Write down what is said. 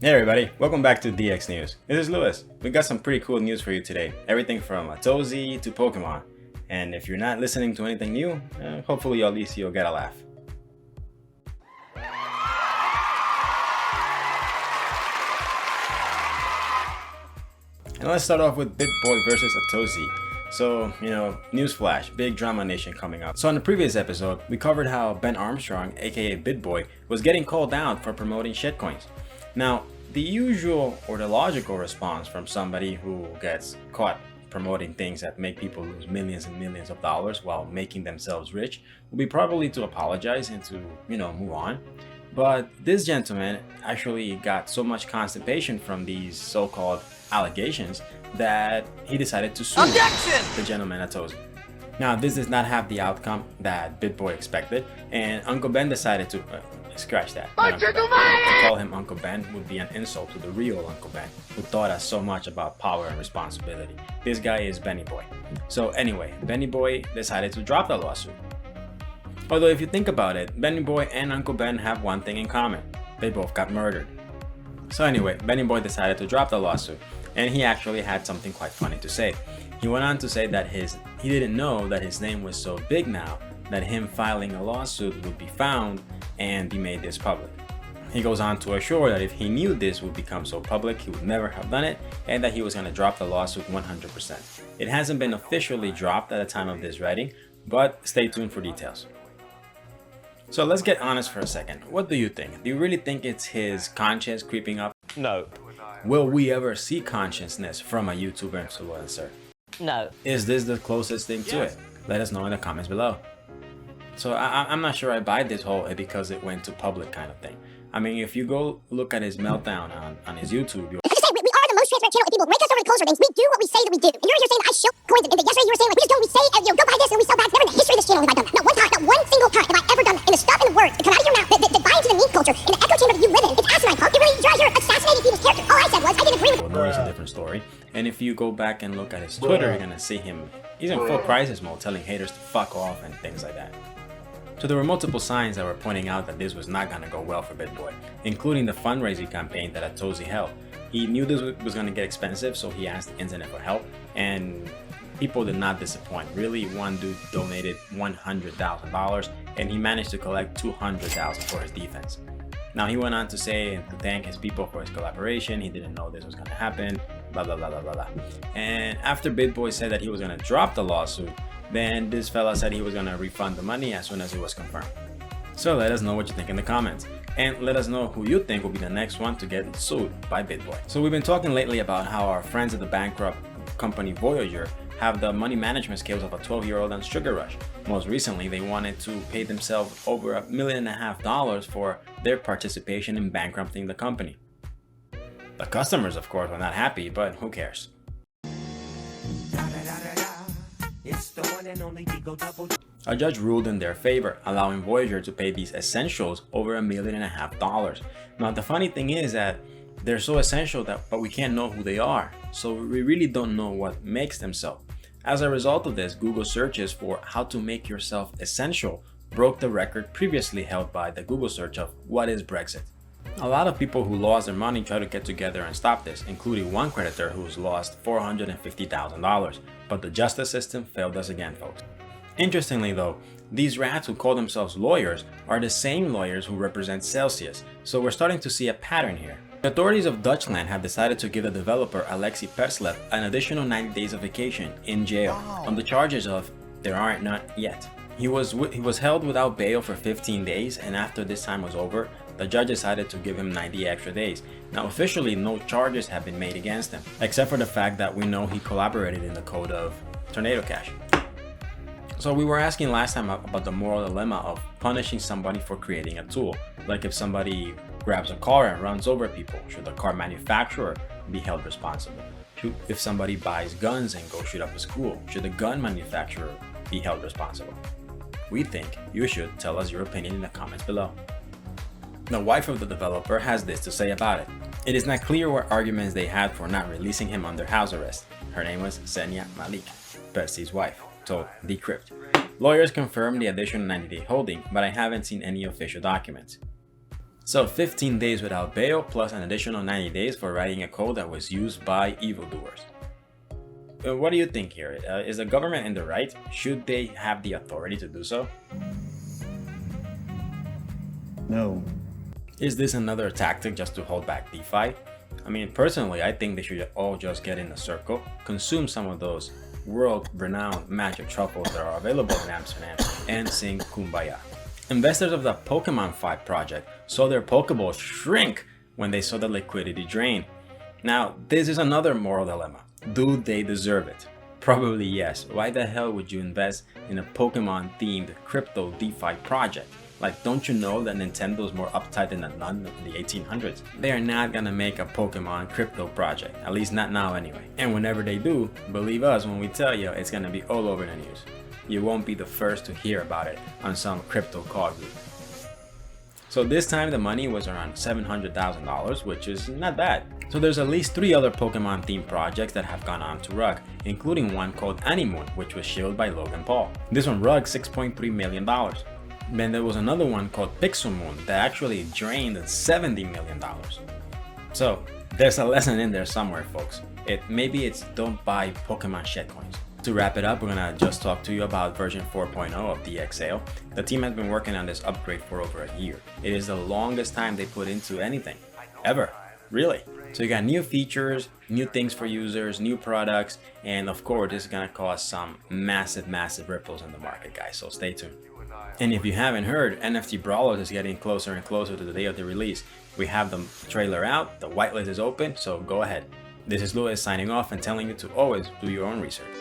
Hey everybody, welcome back to DX News. This is Lewis. We got some pretty cool news for you today. Everything from Atozy to Pokemon. And if you're not listening to anything new, hopefully at least you'll get a laugh. And let's start off with Bitboy versus Atozy. So, newsflash, big drama nation coming up. So in the previous episode, we covered how Ben Armstrong, aka Bitboy, was getting called out for promoting shitcoins. Now, the usual or the logical response from somebody who gets caught promoting things that make people lose millions and millions of dollars while making themselves rich will be probably to apologize and to, move on. But this gentleman actually got so much constipation from these so-called allegations that he decided to sue the gentleman Atozy. Now, this does not have the outcome that Bitboy expected, and Uncle Ben decided to scratch that. To call him Uncle Ben would be an insult to the real Uncle Ben, who taught us so much about power and responsibility. This guy is Benny Boy. So anyway, Benny Boy decided to drop the lawsuit. Although if you think about it, Benny Boy and Uncle Ben have one thing in common. They both got murdered. So anyway, Benny Boy decided to drop the lawsuit, and he actually had something quite funny to say. He went on to say that he didn't know that his name was so big now that him filing a lawsuit would be found and be made this public. He goes on to assure that if he knew this would become so public, he would never have done it, and that he was going to drop the lawsuit 100%. It hasn't been officially dropped at the time of this writing, but stay tuned for details. So let's get honest for a second. What do you think? Do you really think it's his conscience creeping up? No. Will we ever see consciousness from a YouTuber influencer? No. Is this the closest thing to it? Let us know in the comments below. So I'm not sure I buy this whole because it went to public kind of thing. I mean, if you go look at his meltdown on his YouTube, we are the most transparent channel. If people rank us over the closer things, we do what we say that we do. And you're saying I show coins, and yesterday you were saying like we just go, we say, go buy this and we sell back. Never in the history of this channel have I done that. Not one time, not one single time have I ever done that. And the stuff and the words that come out of your mouth that buy into the meme culture and the echo chamber that you live in, it's asinine, punk. You're assassinating people's character. All I said was I didn't agree with it. It's a different story. And if you go back and look at his Twitter, you're gonna see him. He's in full crisis mode, telling haters to fuck off and things like that. So there were multiple signs that were pointing out that this was not going to go well for Bitboy, including the fundraising campaign that Atozy held. He knew this was going to get expensive, so he asked the internet for help, and people did not disappoint. Really, one dude donated $100,000, and he managed to collect $200,000 for his defense. Now he went on to say and to thank his people for his collaboration. He didn't know this was going to happen, blah blah blah blah blah blah. And after Bitboy said that he was going to drop the lawsuit, then this fella said he was going to refund the money as soon as it was confirmed. So let us know what you think in the comments. And let us know who you think will be the next one to get sued by Bitboy. So we've been talking lately about how our friends at the bankrupt company Voyager have the money management skills of a 12-year-old on Sugar Rush. Most recently, they wanted to pay themselves over $1.5 million for their participation in bankrupting the company. The customers, of course, were not happy, but who cares? A judge ruled in their favor, allowing Voyager to pay these essentials over $1.5 million. Now, the funny thing is that they're so essential but we can't know who they are, so we really don't know what makes them so. As a result of this, Google searches for how to make yourself essential broke the record previously held by the Google search of what is Brexit. A lot of people who lost their money try to get together and stop this, including one creditor who's lost $450,000, but the justice system failed us again, folks. Interestingly though, these rats who call themselves lawyers are the same lawyers who represent Celsius, so we're starting to see a pattern here. The authorities of Dutchland have decided to give the developer Alexei Peslev an additional 90 days of vacation in jail on the charges of there aren't none yet. He was held without bail for 15 days, and after this time was over, the judge decided to give him 90 extra days. Now officially no charges have been made against him, except for the fact that we know he collaborated in the code of Tornado Cash. So we were asking last time about the moral dilemma of punishing somebody for creating a tool. Like if somebody grabs a car and runs over people, should the car manufacturer be held responsible? If somebody buys guns and goes shoot up a school, should the gun manufacturer be held responsible? We think you should tell us your opinion in the comments below. The wife of the developer has this to say about it. It is not clear what arguments they had for not releasing him under house arrest. Her name was Senia Malik, Percy's wife, told Decrypt. Lawyers confirmed the additional 90-day holding, but I haven't seen any official documents. So 15 days without bail plus an additional 90 days for writing a code that was used by evildoers. What do you think here? Is the government in the right? Should they have the authority to do so? No. Is this another tactic just to hold back DeFi? I mean, personally, I think they should all just get in a circle, consume some of those world-renowned magic truffles that are available in Amsterdam, and sing Kumbaya. Investors of the Pokemon 5 project saw their Pokeballs shrink when they saw the liquidity drain. Now, this is another moral dilemma. Do they deserve it? Probably yes. Why the hell would you invest in a Pokemon-themed crypto DeFi project? Like, don't you know that Nintendo's more uptight than a nun in the 1800s? They are not gonna make a Pokemon crypto project, at least not now anyway. And whenever they do, believe us when we tell you it's gonna be all over the news. You won't be the first to hear about it on some crypto call group. So this time the money was around $700,000, which is not bad. So there's at least 3 other Pokemon themed projects that have gone on to Rug, including one called Animoon, which was shielded by Logan Paul. This one rugged $6.3 million. Then there was another one called Pixel Moon that actually drained $70 million. So there's a lesson in there somewhere, folks. Maybe it's don't buy Pokemon shitcoins. To wrap it up, we're gonna just talk to you about version 4.0 of DxSale. The team has been working on this upgrade for over a year. It is the longest time they put into anything, ever, really. So you got new features, new things for users, new products, and of course this is gonna cause some massive ripples in the market, guys, so stay tuned. And if you haven't heard, NFT Brawlers is getting closer and closer to the day of the release. We have the trailer out, the whitelist is open, so go ahead. This is Louis signing off and telling you to always do your own research.